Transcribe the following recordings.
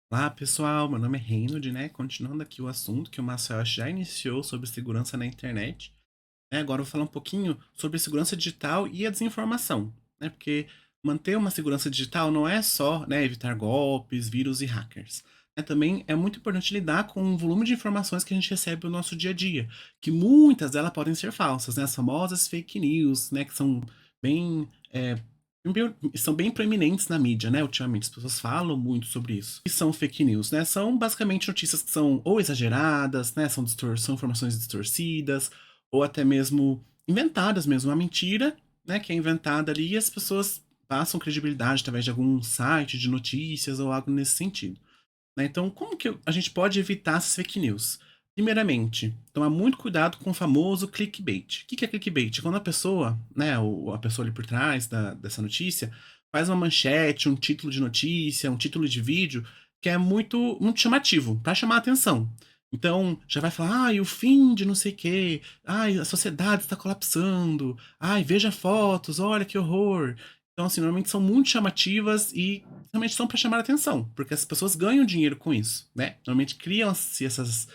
Olá, pessoal. Meu nome é Reinhold, né? Continuando aqui o assunto que o Marcel já iniciou sobre segurança na internet. Agora eu vou falar um pouquinho sobre segurança digital e a desinformação, né? Porque manter uma segurança digital não é só, né, evitar golpes, vírus e hackers. Também é muito importante lidar com o volume de informações que a gente recebe no nosso dia a dia, que muitas delas podem ser falsas, né? As famosas fake news, né? Que são bem são bem proeminentes na mídia, né, ultimamente, as pessoas falam muito sobre isso. E são fake news, né? São basicamente notícias que são ou exageradas, né, são informações distorcidas, ou até mesmo inventadas mesmo, uma mentira, né, que é inventada ali e as pessoas passam credibilidade através de algum site de notícias ou algo nesse sentido, né? Então, como que a gente pode evitar essas fake news? Primeiramente, tomar muito cuidado com o famoso clickbait. O que é clickbait? Quando a pessoa, né, a pessoa ali por trás dessa notícia, faz uma manchete, um título de notícia, um título de vídeo, que é muito chamativo, para chamar a atenção. Então, já vai falar, ai, o fim de não sei o quê, ai, a sociedade está colapsando, ai, veja fotos, olha que horror. Então, assim, normalmente são muito chamativas e realmente são para chamar atenção, porque as pessoas ganham dinheiro com isso, né? Normalmente criam-se essas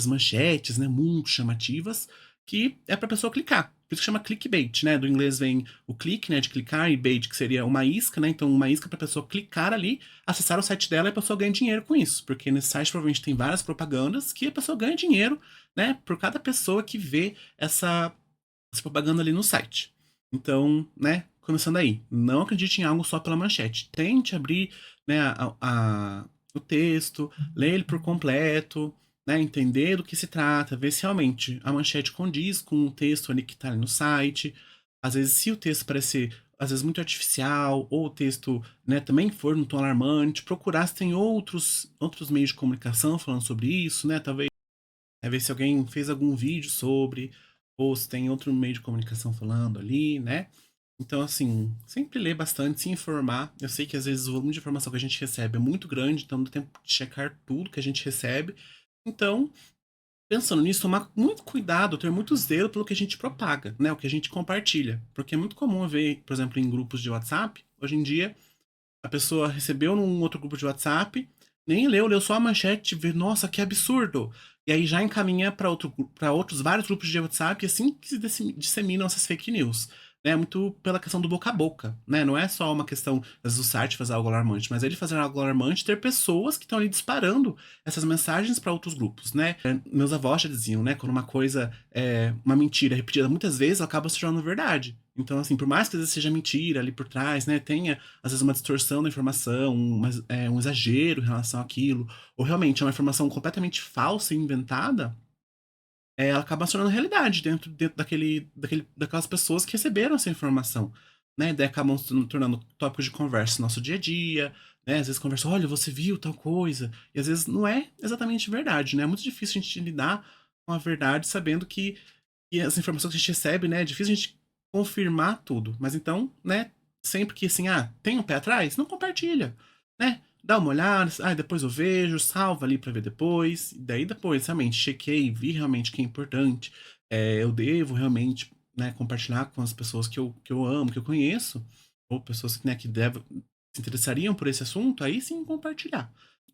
manchetes, né, muito chamativas, que é para a pessoa clicar. Por isso que chama clickbait, né? Do inglês vem o click, né, de clicar, e bait, que seria uma isca, né? Então, uma isca para a pessoa clicar ali, acessar o site dela e a pessoa ganha dinheiro com isso, porque nesse site provavelmente tem várias propagandas que a pessoa ganha dinheiro, né, por cada pessoa que vê essa propaganda ali no site. Então, né, começando aí, não acredite em algo só pela manchete. Tente abrir, né, o texto, ler ele por completo, né, entender do que se trata, ver se realmente a manchete condiz com o texto ali que está ali no site. Às vezes, se o texto parecer, às vezes, muito artificial, ou o texto, né, também for num tom alarmante, procurar se tem outros meios de comunicação falando sobre isso, né, talvez ver se alguém fez algum vídeo sobre, ou se tem outro meio de comunicação falando ali, né? Então, assim, sempre ler bastante, se informar. Eu sei que às vezes o volume de informação que a gente recebe é muito grande, então não dá tempo de checar tudo que a gente recebe. Então, pensando nisso, tomar muito cuidado, ter muito zelo pelo que a gente propaga, né? O que a gente compartilha. Porque é muito comum ver, por exemplo, em grupos de WhatsApp, hoje em dia, a pessoa recebeu num outro grupo de WhatsApp, nem leu só a manchete, vê, nossa, que absurdo. E aí já encaminha para outros vários grupos de WhatsApp, e assim que se disseminam essas fake news. Né? Muito pela questão do boca a boca, né? Não é só uma questão, às vezes, do site fazer algo alarmante, mas ele fazer algo alarmante, ter pessoas que estão ali disparando essas mensagens para outros grupos, né? Meus avós já diziam, né? Quando uma coisa é uma mentira repetida muitas vezes, ela acaba se tornando verdade. Então, assim, por mais que às vezes seja mentira ali por trás, né? Tenha às vezes uma distorção da informação, um exagero em relação àquilo, ou realmente é uma informação completamente falsa e inventada, ela acaba se tornando realidade dentro daquelas pessoas que receberam essa informação, né? Daí acabam se tornando tópicos de conversa no nosso dia a dia, né? Às vezes conversa, olha, você viu tal coisa, e às vezes não é exatamente verdade, né? É muito difícil a gente lidar com a verdade sabendo que as informações que a gente recebe, né? É difícil a gente confirmar tudo. Mas então, né? Sempre que assim, tem um pé atrás, não compartilha, né? Dá uma olhada, depois eu vejo, salva ali pra ver depois. E daí depois, realmente, chequei, vi realmente que é importante. Eu devo realmente, né, compartilhar com as pessoas que eu amo, que eu conheço, ou pessoas né, que se interessariam por esse assunto, aí sim compartilhar.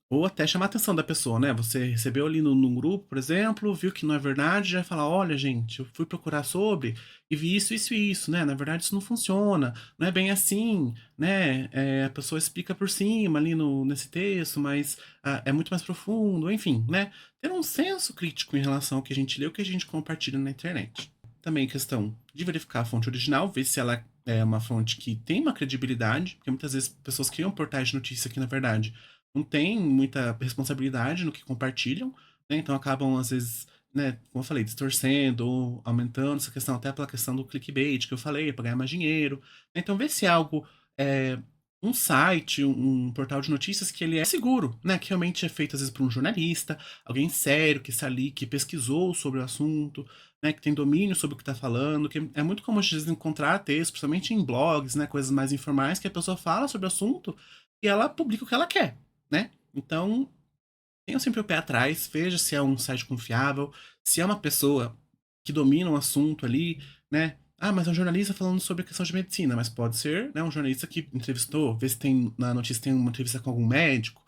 Ou até chamar a atenção da pessoa, né? Você recebeu ali num grupo, por exemplo, viu que não é verdade, já vai falar: olha, gente, eu fui procurar sobre e vi isso, isso e isso, né? Na verdade, isso não funciona, não é bem assim, né? A pessoa explica por cima ali nesse texto, mas é muito mais profundo, enfim, né? Ter um senso crítico em relação ao que a gente lê, o que a gente compartilha na internet. Também questão de verificar a fonte original, ver se ela é uma fonte que tem uma credibilidade, porque muitas vezes pessoas criam portais de notícia que, na verdade, não têm muita responsabilidade no que compartilham, né? Então acabam, às vezes, né, como eu falei, distorcendo ou aumentando essa questão, até pela questão do clickbait que eu falei, para ganhar mais dinheiro. Então, ver se é algo, é, um site, um portal de notícias que ele é seguro, né? Que realmente é feito, às vezes, por um jornalista, alguém sério que está ali, que pesquisou sobre o assunto, né, que tem domínio sobre o que está falando, que é muito comum às vezes encontrar textos, principalmente em blogs, né, coisas mais informais, que a pessoa fala sobre o assunto e ela publica o que ela quer, né? Então, tenha sempre o pé atrás, veja se é um site confiável, se é uma pessoa que domina um assunto ali, né? Mas é um jornalista falando sobre a questão de medicina, mas pode ser, né, um jornalista que entrevistou, vê se tem na notícia tem uma entrevista com algum médico,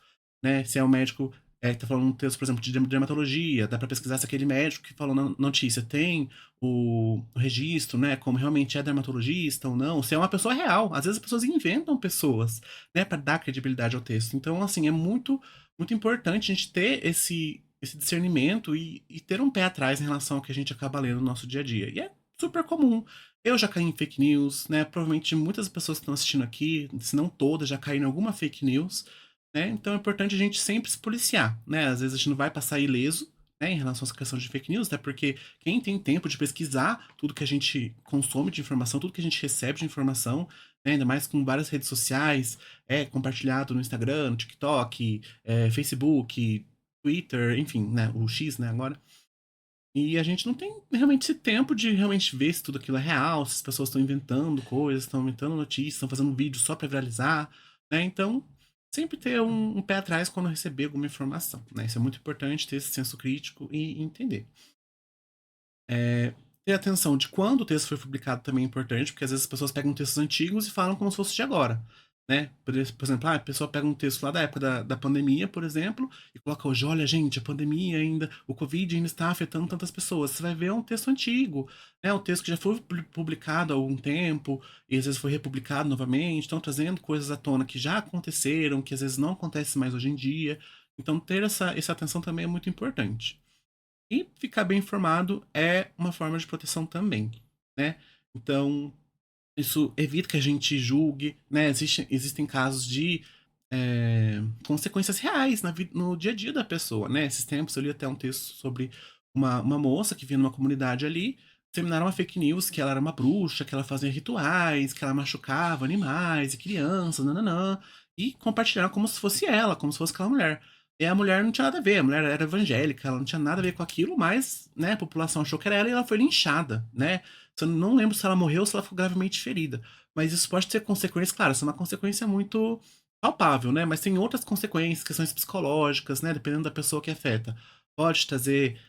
né? Se é um médico que tá falando um texto, por exemplo, de dermatologia, dá para pesquisar se aquele médico que falou na notícia tem o registro, né? Como realmente é dermatologista ou não, se é uma pessoa real. Às vezes as pessoas inventam pessoas, né, para dar credibilidade ao texto. Então, assim, é muito importante a gente ter esse discernimento e ter um pé atrás em relação ao que a gente acaba lendo no nosso dia a dia. E é super comum. Eu já caí em fake news, né? Provavelmente muitas pessoas que estão assistindo aqui, se não todas, já caíram em alguma fake news, né? Então é importante a gente sempre se policiar, né? Às vezes a gente não vai passar ileso, né, em relação a essa questão de fake news, até porque quem tem tempo de pesquisar tudo que a gente consome de informação, tudo que a gente recebe de informação, né, ainda mais com várias redes sociais, compartilhado no Instagram, no TikTok, Facebook, Twitter, enfim, né, o X, né, agora. E a gente não tem realmente esse tempo de realmente ver se tudo aquilo é real, se as pessoas estão inventando coisas, estão inventando notícias, estão fazendo vídeo só para viralizar, né? Então, sempre ter um pé atrás quando receber alguma informação, né? Isso é muito importante, ter esse senso crítico e entender. Ter atenção de quando o texto foi publicado também é importante, porque às vezes as pessoas pegam textos antigos e falam como se fosse de agora, né? Por exemplo, a pessoa pega um texto lá da época da pandemia, por exemplo, e coloca hoje, olha, gente, a pandemia ainda, o Covid ainda está afetando tantas pessoas. Você vai ver um texto antigo, né? Um texto que já foi publicado há algum tempo, e às vezes foi republicado novamente, estão trazendo coisas à tona que já aconteceram, que às vezes não acontecem mais hoje em dia. Então, ter essa atenção também é muito importante. E ficar bem informado é uma forma de proteção também, né? Então, isso evita que a gente julgue, né? Existem casos de consequências reais no dia a dia da pessoa, né? Esses tempos eu li até um texto sobre uma moça que vinha numa comunidade ali, disseminaram uma fake news que ela era uma bruxa, que ela fazia rituais, que ela machucava animais e crianças, nananã, e compartilharam como se fosse ela, como se fosse aquela mulher. E a mulher não tinha nada a ver, a mulher era evangélica, ela não tinha nada a ver com aquilo, mas, né, a população achou que era ela e ela foi linchada, né? Eu não lembro se ela morreu ou se ela ficou gravemente ferida. Mas isso pode ter consequências, claro, isso é uma consequência muito palpável, né? Mas tem outras consequências, questões psicológicas, né? Dependendo da pessoa que afeta. Pode trazer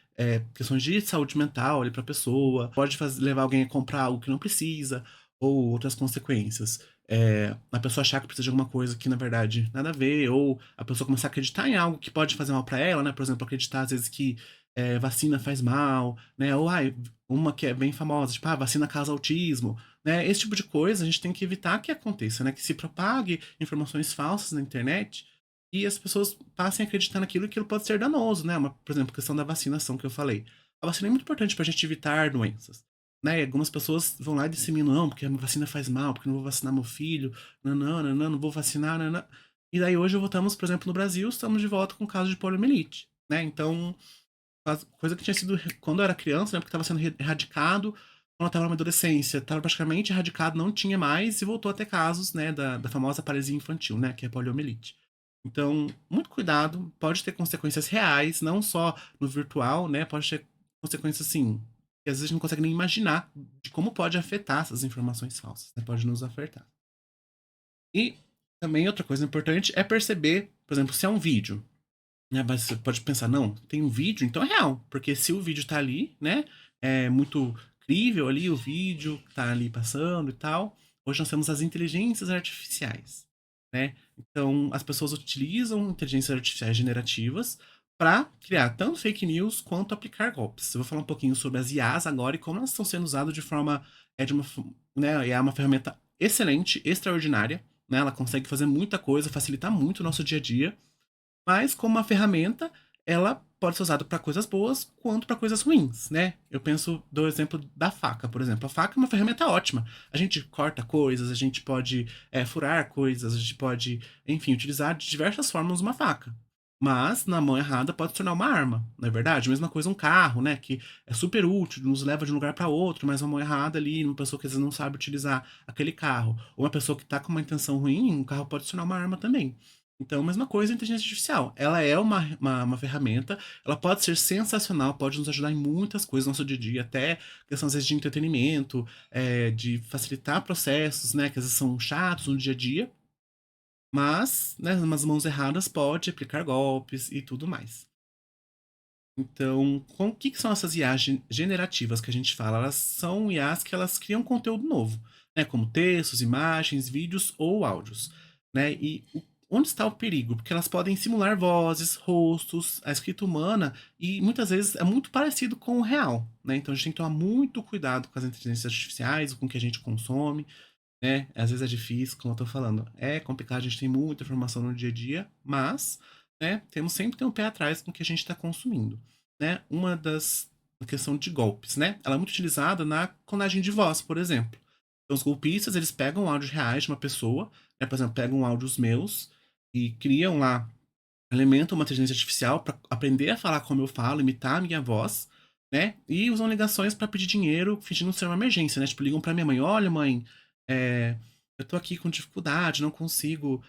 questões de saúde mental ali para a pessoa, pode levar alguém a comprar algo que não precisa, ou outras consequências. A pessoa achar que precisa de alguma coisa que na verdade nada a ver, ou a pessoa começar a acreditar em algo que pode fazer mal para ela, né? Por exemplo, acreditar às vezes que vacina faz mal, né? Ou uma que é bem famosa, tipo, vacina causa autismo, né? Esse tipo de coisa a gente tem que evitar que aconteça, né? Que se propague informações falsas na internet e as pessoas passem a acreditar naquilo e aquilo pode ser danoso, né? Por exemplo, a questão da vacinação que eu falei. A vacina é muito importante para a gente evitar doenças. Né? E algumas pessoas vão lá e disseminam, não, porque a vacina faz mal, porque eu não vou vacinar meu filho, não, não, não, não, não vou vacinar, não, não. E daí hoje voltamos, por exemplo, no Brasil, estamos de volta com o caso de poliomielite, né? Então, coisa que tinha sido quando eu era criança, né? Porque estava sendo erradicado, quando eu estava na adolescência, estava praticamente erradicado, não tinha mais, e voltou a ter casos, né, da famosa paralisia infantil, né, que é a poliomielite. Então, muito cuidado, pode ter consequências reais, não só no virtual, né, pode ter consequências, assim, que às vezes a gente não consegue nem imaginar de como pode afetar essas informações falsas, né, pode nos afetar. E também outra coisa importante é perceber, por exemplo, se é um vídeo, né? Mas você pode pensar, não, tem um vídeo, então é real. Porque se o vídeo tá ali, né? É muito crível ali, o vídeo tá ali passando e tal. Hoje nós temos as inteligências artificiais, né? Então as pessoas utilizam inteligências artificiais generativas para criar tanto fake news quanto aplicar golpes. Eu vou falar um pouquinho sobre as IAs agora e como elas estão sendo usadas de forma, né? É uma ferramenta excelente, extraordinária, né? Ela consegue fazer muita coisa, facilitar muito o nosso dia a dia. Mas como uma ferramenta, ela pode ser usada para coisas boas quanto para coisas ruins, né? Eu penso do exemplo da faca, por exemplo. A faca é uma ferramenta ótima. A gente corta coisas, a gente pode furar coisas, a gente pode, enfim, utilizar de diversas formas uma faca. Mas na mão errada pode se tornar uma arma, não é verdade? Mesma coisa um carro, né? Que é super útil, nos leva de um lugar para outro, mas uma mão errada ali, uma pessoa que às vezes não sabe utilizar aquele carro, ou uma pessoa que está com uma intenção ruim, um carro pode se tornar uma arma também. Então, mesma coisa a inteligência artificial. Ela é uma ferramenta, ela pode ser sensacional, pode nos ajudar em muitas coisas no nosso dia a dia, até questões às vezes, de entretenimento, de facilitar processos, né, que às vezes são chatos no dia a dia, mas, né, nas mãos erradas pode aplicar golpes e tudo mais. Então, o que são essas IAs generativas que a gente fala? Elas são IAs que elas criam conteúdo novo, né, como textos, imagens, vídeos ou áudios, né? onde está o perigo? Porque elas podem simular vozes, rostos, a escrita humana e muitas vezes é muito parecido com o real, né? Então a gente tem que tomar muito cuidado com as inteligências artificiais, com o que a gente consome, né? Às vezes é difícil, como eu tô falando, é complicado, a gente tem muita informação no dia a dia, mas, né, temos sempre que ter um pé atrás com o que a gente está consumindo, né? Uma das a questão de golpes, né? Ela é muito utilizada na clonagem de voz, por exemplo. Então, os golpistas, eles pegam áudios reais de uma pessoa, né? Por exemplo, pegam áudios meus e criam lá, alimentam uma inteligência artificial para aprender a falar como eu falo, imitar a minha voz, né? E usam ligações para pedir dinheiro, fingindo ser uma emergência, né? Tipo, ligam para minha mãe: olha, mãe, é, eu tô aqui com dificuldade, não consigo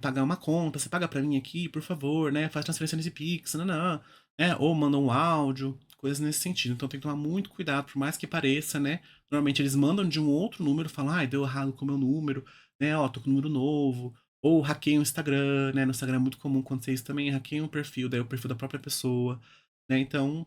pagar uma conta, você paga para mim aqui, por favor, né? Faz transferência nesse Pix, não, não, né? Ou mandam um áudio, coisas nesse sentido. Então tem que tomar muito cuidado, por mais que pareça, né? Normalmente eles mandam de um outro número, falam: ai, deu errado com o meu número, né? Ó, tô com um número novo. Ou hackeia o Instagram, né? No Instagram é muito comum acontecer isso também, hackeia um perfil, daí é o perfil da própria pessoa, né? Então,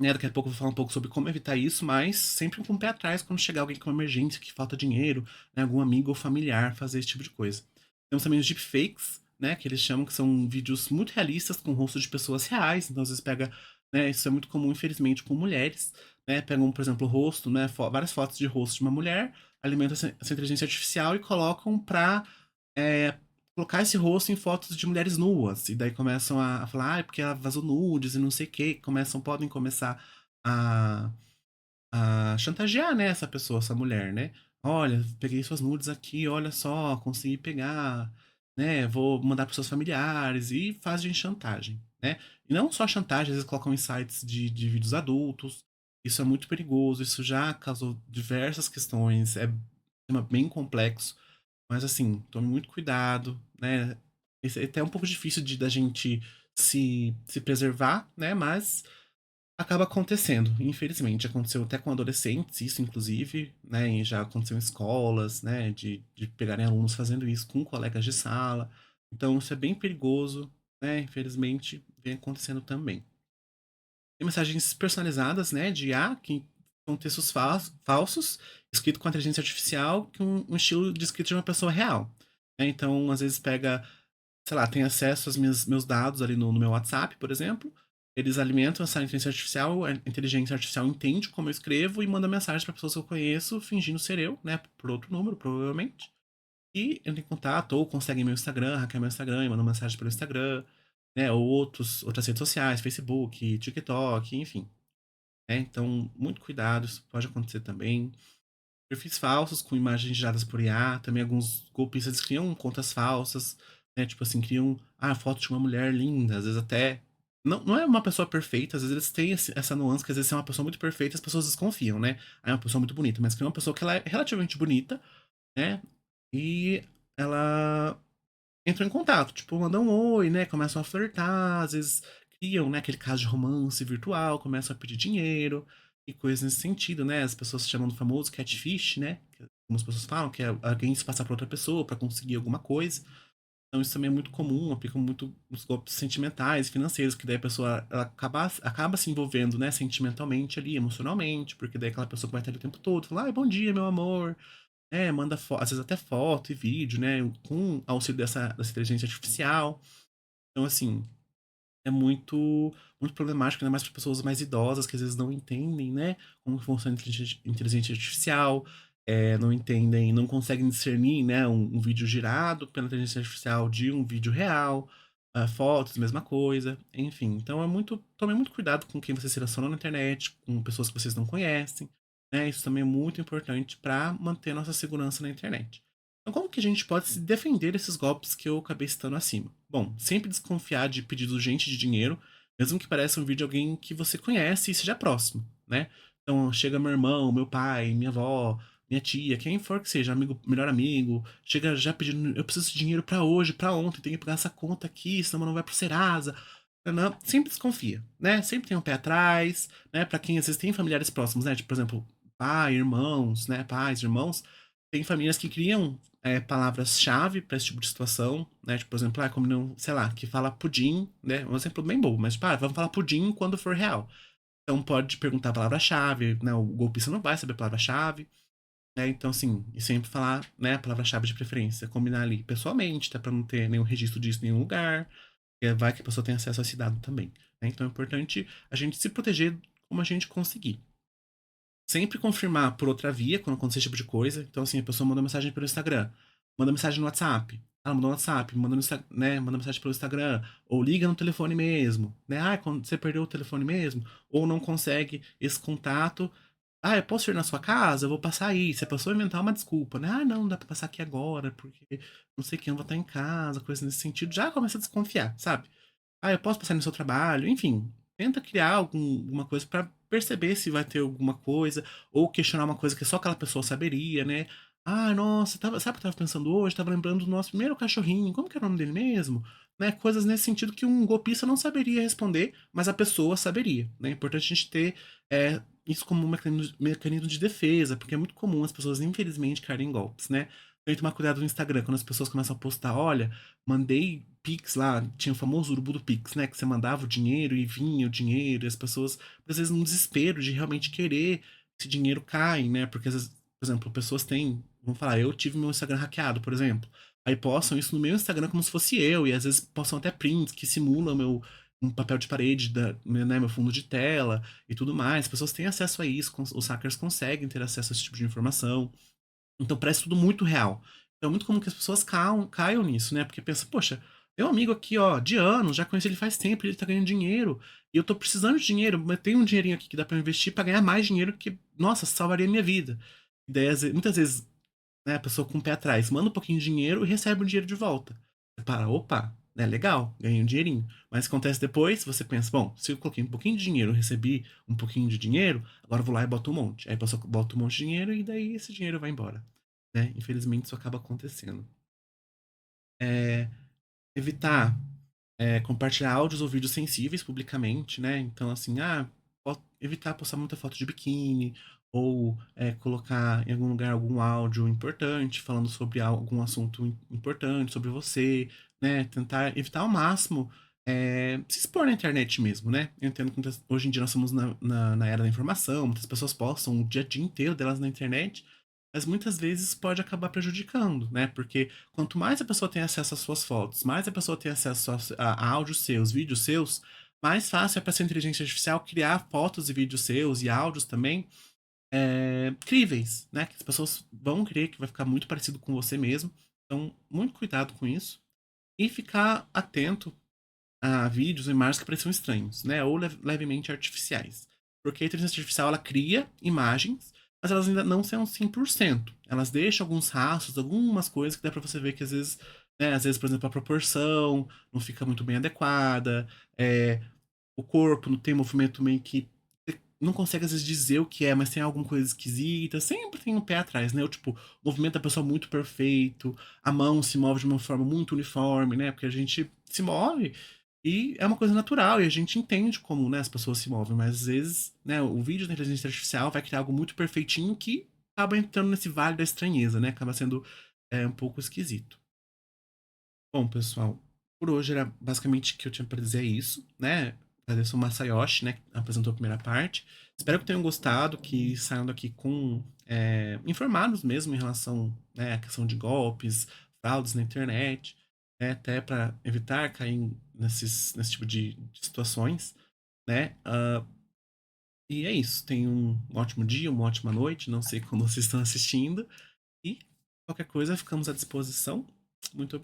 né, daqui a pouco eu vou falar um pouco sobre como evitar isso, mas sempre com o pé atrás quando chegar alguém com uma emergência, que falta dinheiro, né? Algum amigo ou familiar fazer esse tipo de coisa. Temos também os deepfakes, né? Que eles chamam que são vídeos muito realistas com o rosto de pessoas reais, então às vezes pega, né? Isso é muito comum, infelizmente, com mulheres, né? Pegam, por exemplo, o rosto, né? Várias fotos de rosto de uma mulher, alimentam essa inteligência artificial e colocam pra é, colocar esse rosto em fotos de mulheres nuas. E daí começam a falar, ah, é porque ela vazou nudes e não sei o quê. Podem começar a, a chantagear, né, essa pessoa, essa mulher, né? Olha, peguei suas nudes aqui, olha só, consegui pegar, né? Vou mandar para seus familiares e fazem chantagem, né? E não só chantagem, às vezes colocam em sites de vídeos adultos. Isso é muito perigoso, isso já causou diversas questões, é um tema bem complexo. Mas assim, tome muito cuidado, né? Esse é até um pouco difícil da gente se preservar, né? Mas acaba acontecendo, infelizmente. Aconteceu até com adolescentes, isso inclusive, né? E já aconteceu em escolas, né? De pegarem alunos fazendo isso com colegas de sala. Então isso é bem perigoso, né? Infelizmente, vem acontecendo também. Tem mensagens personalizadas, né, de IA, que são textos falsos, escrito com inteligência artificial, com um estilo de escrita de uma pessoa real. Né? Então, às vezes pega, sei lá, tem acesso aos meus dados ali no meu WhatsApp, por exemplo. Eles alimentam essa inteligência artificial, a inteligência artificial entende como eu escrevo e manda mensagem para pessoas que eu conheço, fingindo ser eu, né, por outro número, provavelmente. E entra em contato, ou consegue meu Instagram, hackeia meu Instagram e manda mensagem pelo Instagram, né? Ou outras redes sociais, Facebook, TikTok, enfim. Né? Então, muito cuidado, isso pode acontecer também. Perfis falsos com imagens geradas por IA, também alguns golpistas criam contas falsas, né? Tipo assim, criam foto de uma mulher linda, às vezes até. Não é uma pessoa perfeita, às vezes eles têm essa nuance que às vezes é uma pessoa muito perfeita as pessoas desconfiam, né? Aí é uma pessoa muito bonita, mas cria uma pessoa que ela é relativamente bonita, né? E ela entrou em contato, tipo, mandam um oi, né? Começam a flertar, às vezes criam, né, aquele caso de romance virtual, começam a pedir dinheiro e coisas nesse sentido, né? As pessoas chamam do famoso catfish, né? Que algumas pessoas falam que é alguém se passar por outra pessoa para conseguir alguma coisa. Então isso também é muito comum, aplicam muito nos golpes sentimentais, financeiros, que daí a pessoa ela acaba se envolvendo, né, sentimentalmente ali, emocionalmente, porque daí aquela pessoa que vai estar ali o tempo todo, fala, ai, bom dia, meu amor, manda às vezes até foto e vídeo, né? Com auxílio dessa inteligência artificial. Então, assim, é muito problemático, ainda mais para pessoas mais idosas que às vezes não entendem, né? Como funciona a inteligência artificial, não entendem, não conseguem discernir, né? Um vídeo gerado pela inteligência artificial de um vídeo real, fotos, mesma coisa, enfim. Então tome muito cuidado com quem você se relaciona na internet, com pessoas que vocês não conhecem, né? Isso também é muito importante para manter a nossa segurança na internet. Então, como que a gente pode se defender desses golpes que eu acabei citando acima? Bom, sempre desconfiar de pedidos urgentes de dinheiro, mesmo que pareça um vídeo de alguém que você conhece e seja próximo, né? Então, chega meu irmão, meu pai, minha avó, minha tia, quem for que seja, amigo, melhor amigo, chega já pedindo, eu preciso de dinheiro pra hoje, pra ontem, tem que pagar essa conta aqui, senão não vai pro Serasa. Não, sempre desconfia, né? Sempre tem um pé atrás, né? Pra quem às vezes tem familiares próximos, né? Tipo, por exemplo, pai, irmãos, né? Pais, irmãos. Tem famílias que criam palavras-chave para esse tipo de situação, né? Tipo, por exemplo, como não, sei lá, que fala pudim, né? Um exemplo bem bobo, mas vamos falar pudim quando for real. Então pode perguntar a palavra-chave, né? O golpista não vai saber a palavra-chave. né? Então, assim, e sempre falar, né, a palavra-chave de preferência, combinar ali pessoalmente, tá? Pra não ter nenhum registro disso em nenhum lugar, vai que a pessoa tem acesso a esse dado também, né? Então é importante a gente se proteger como a gente conseguir. Sempre confirmar por outra via, quando acontecer esse tipo de coisa. Então, assim, a pessoa manda mensagem pelo Instagram, manda mensagem no WhatsApp. Ela mandou no WhatsApp, manda, né, manda mensagem pelo Instagram, ou liga no telefone mesmo, né? Ah, quando você perdeu o telefone mesmo, ou não consegue esse contato. Ah, eu posso ir na sua casa? Eu vou passar aí. Se a pessoa inventar uma desculpa, né? Ah, não dá pra passar aqui agora, porque não sei quem, eu vou estar em casa, coisa nesse sentido, já começa a desconfiar, sabe? Ah, eu posso passar no seu trabalho, enfim, tenta criar alguma coisa para perceber se vai ter alguma coisa, ou questionar uma coisa que só aquela pessoa saberia, né? Ah, nossa, sabe o que eu tava pensando hoje? Tava lembrando do nosso primeiro cachorrinho, como que era o nome dele mesmo? Né? Coisas nesse sentido que um golpista não saberia responder, mas a pessoa saberia, né? É importante a gente ter isso como um mecanismo de defesa, porque é muito comum as pessoas, infelizmente, caírem em golpes, né? Tem que tomar cuidado no Instagram, quando as pessoas começam a postar, olha, mandei Pix lá, tinha o famoso urubu do Pix, né? Que você mandava o dinheiro e vinha o dinheiro, e as pessoas, às vezes, num desespero de realmente querer esse dinheiro cai, né? Porque, às vezes, por exemplo, pessoas têm, vamos falar, eu tive meu Instagram hackeado, por exemplo. Aí postam isso no meu Instagram como se fosse eu, e às vezes postam até prints que simulam um papel de parede, né, meu fundo de tela e tudo mais. As pessoas têm acesso a isso, os hackers conseguem ter acesso a esse tipo de informação. Então parece tudo muito real. Então é muito comum que as pessoas caiam nisso, né? Porque pensa, poxa, meu amigo aqui, ó, de anos, já conheci ele faz tempo, ele tá ganhando dinheiro, e eu tô precisando de dinheiro, mas tem um dinheirinho aqui que dá pra eu investir pra ganhar mais dinheiro que, nossa, salvaria a minha vida. E daí, muitas vezes, né, a pessoa com o pé atrás manda um pouquinho de dinheiro e recebe o dinheiro de volta. Você para, opa, né, legal, ganhei um dinheirinho. Mas o que acontece depois, você pensa, bom, se eu coloquei um pouquinho de dinheiro, eu recebi um pouquinho de dinheiro, agora eu vou lá e boto um monte. Aí a pessoa bota um monte de dinheiro e daí esse dinheiro vai embora, né? Infelizmente isso acaba acontecendo. É, evitar compartilhar áudios ou vídeos sensíveis publicamente, né? Então, assim, evitar postar muita foto de biquíni, ou colocar em algum lugar algum áudio importante, falando sobre algum assunto importante sobre você, né? Tentar evitar ao máximo se expor na internet mesmo, né? Eu entendo que hoje em dia nós estamos na era da informação, muitas pessoas postam o dia a dia inteiro delas na internet, mas muitas vezes pode acabar prejudicando, né? Porque quanto mais a pessoa tem acesso às suas fotos, mais a pessoa tem acesso a áudios seus, vídeos seus, mais fácil é para essa inteligência artificial criar fotos e vídeos seus e áudios também críveis, né? Que as pessoas vão crer que vai ficar muito parecido com você mesmo. Então, muito cuidado com isso. E ficar atento a vídeos ou imagens que pareçam estranhos, né? Ou levemente artificiais. Porque a inteligência artificial, ela cria imagens, mas elas ainda não são 100%. Elas deixam alguns rastros, algumas coisas que dá pra você ver que às vezes, né, às vezes, por exemplo, a proporção não fica muito bem adequada, o corpo não tem movimento meio que você não consegue às vezes dizer o que é, mas tem alguma coisa esquisita, sempre tem um pé atrás, né? Tipo, o movimento da pessoa muito perfeito, a mão se move de uma forma muito uniforme, né? Porque a gente se move e é uma coisa natural e a gente entende como, né, as pessoas se movem, mas às vezes, né, o vídeo da inteligência artificial vai criar algo muito perfeitinho que acaba entrando nesse vale da estranheza, né? Acaba sendo um pouco esquisito. Bom, pessoal, por hoje era basicamente o que eu tinha para dizer isso, né? Agradeço o Masayoshi, né, que apresentou a primeira parte. Espero que tenham gostado, que saiam daqui com informados mesmo em relação, né, à questão de golpes, fraudes na internet, né, até para evitar cair nesse tipo de situações, né? E é isso. Tenham um ótimo dia, uma ótima noite. Não sei quando vocês estão assistindo. E qualquer coisa, ficamos à disposição. Muito obrigado.